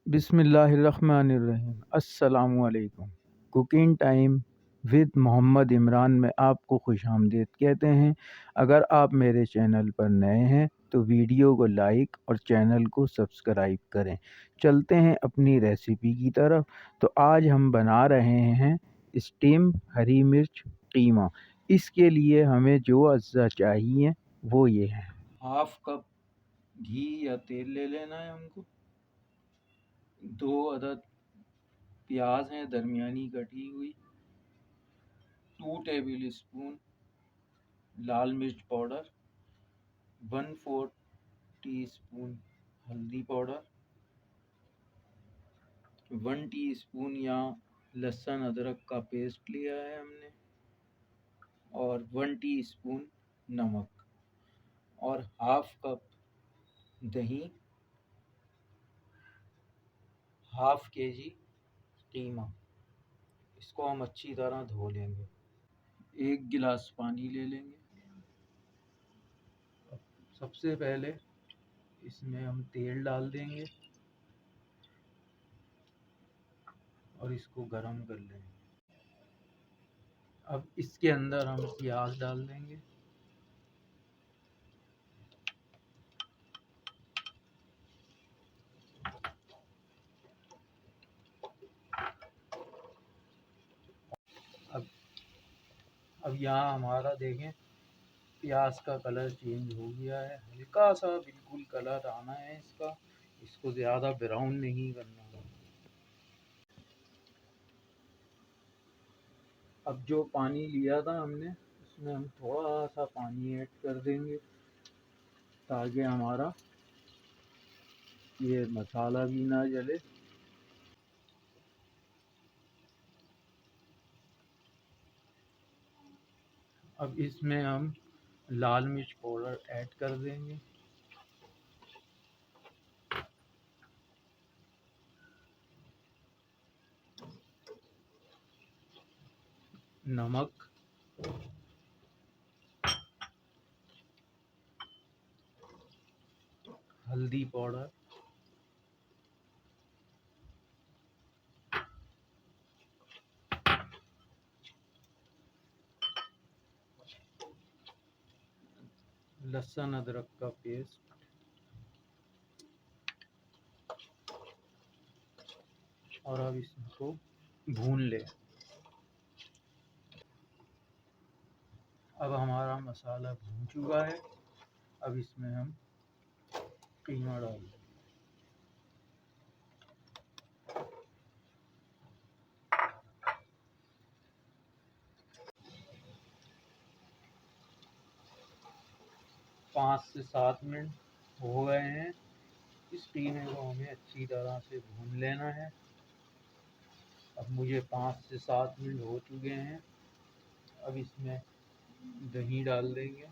बिस्मिल्लाहिर्रहमानिर्रहीम। अस्सलामुअलैकुम। Cooking time with Mohammed Imran में आपको खुशामदीद कहते हैं। अगर आप मेरे चैनल पर नए हैं तो वीडियो को लाइक और चैनल को सब्सक्राइब करें। चलते हैं अपनी रेसिपी की तरफ। तो आज हम बना रहे हैं स्टीम हरी मिर्च कीमा। इसके लिए हमें जो अज्जा चाहिए वो ये है। हाफ कप घी या तेल ले लेना है हमको। 2 अदद प्याज हैं दरमियानी कटी हुई। 2 टेबल स्पून लाल मिर्च पाउडर। 1/4 टीस्पून हल्दी पाउडर। 1 टीस्पून या लहसुन अदरक का पेस्ट लिया है हमने, और 1 टीस्पून नमक, और हाफ कप दही, हाफ केजी कीमा। इसको हम अच्छी तरह धो लेंगे। 1 गिलास पानी ले लेंगे। सबसे पहले इसमें हम तेल डाल देंगे और इसको गरम कर लेंगे। अब इसके अंदर हम प्याज डाल देंगे। अब अब यहाँ हमारा देखें प्याज का कलर चेंज हो गया है। हल्का सा बिल्कुल कलर आना है इसका। इसको ज़्यादा ब्राउन नहीं करना है। अब जो पानी लिया था हमने उसमें हम थोड़ा सा पानी ऐड कर देंगे ताकि हमारा ये मसाला भी ना जले। अब इसमें हम लाल मिर्च पाउडर ऐड कर देंगे। नमक, हल्दी पाउडर, लहसुन अदरक का पेस्ट, और अब इसको भून ले। अब हमारा मसाला भून चुका है। अब इसमें हम कीमा डाल दें। पाँच से 7 मिनट हो गए हैं। इस कीमे को हमें अच्छी तरह से भून लेना है। अब मुझे 5 से 7 मिनट हो चुके हैं। अब इसमें दही डाल देंगे।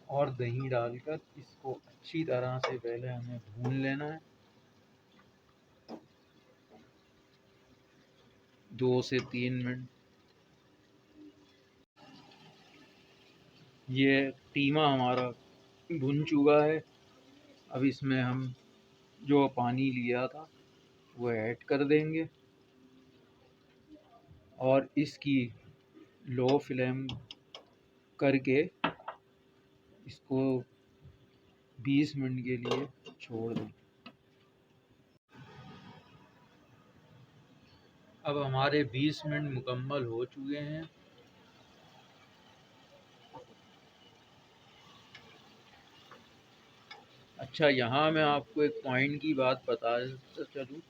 और दही डालकर इसको अच्छी तरह से पहले हमें भून लेना है। 2 से 3 मिनट। ये कीमा हमारा भुन चुका है। अब इसमें हम जो पानी लिया था वो ऐड कर देंगे और इसकी लो फ्लेम करके इसको 20 मिनट के लिए छोड़ दें। अब हमारे 20 मिनट मुकम्मल हो चुके हैं। अच्छा, यहाँ मैं आपको एक पॉइंट की बात बता चलूँ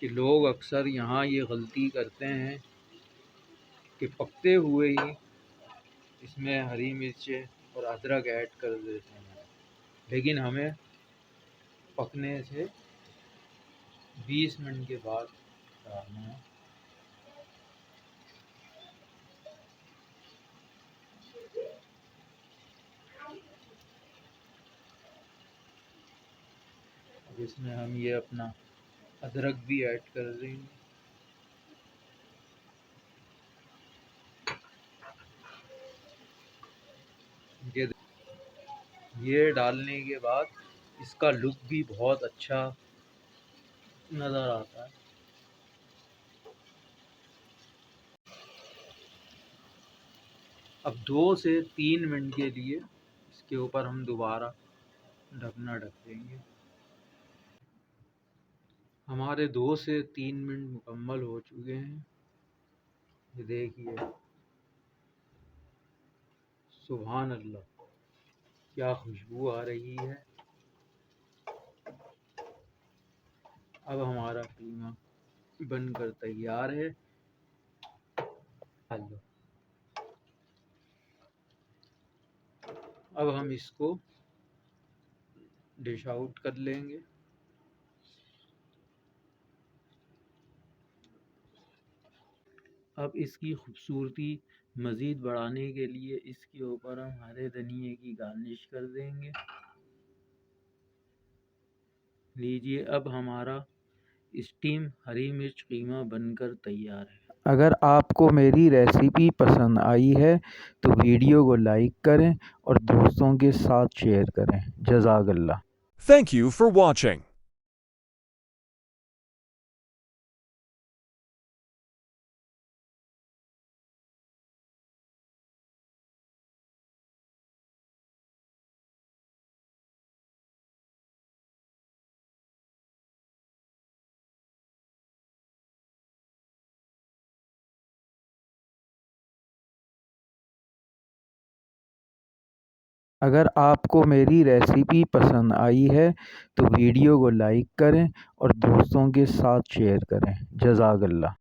कि लोग अक्सर यहाँ ये गलती करते हैं कि पकते हुए ही इसमें हरी मिर्चें और अदरक ऐड कर देते हैं, लेकिन हमें पकने से 20 मिनट के बाद डालना है। अब इसमें हम ये अपना अदरक भी ऐड कर देंगे। ये डालने के बाद इसका लुक भी बहुत अच्छा नज़र आता है। अब 2 से 3 मिनट के लिए इसके ऊपर हम दोबारा ढकना ढक देंगे। हमारे 2 से 3 मिनट मुकम्मल हो चुके हैं। ये देखिए, सुभान अल्लाह, क्या खुशबू आ रही है। अब हमारा कीमा बनकर तैयार है। हेलो, अब हम इसको डिश आउट कर लेंगे। अब इसकी खूबसूरती मज़ीद बढ़ाने के लिए इसके ऊपर हम हरे धनिए की गार्निश कर देंगे। लीजिए, अब हमारा स्टीम हरी मिर्च कीमा बनकर तैयार है। अगर आपको मेरी रेसिपी पसंद आई है तो वीडियो को लाइक करें और दोस्तों के साथ शेयर करें। जज़ाकल्लाह। Thank you for watching. अगर आपको मेरी रेसिपी पसंद आई है तो वीडियो को लाइक करें और दोस्तों के साथ शेयर करें। जज़ाकल्लाह।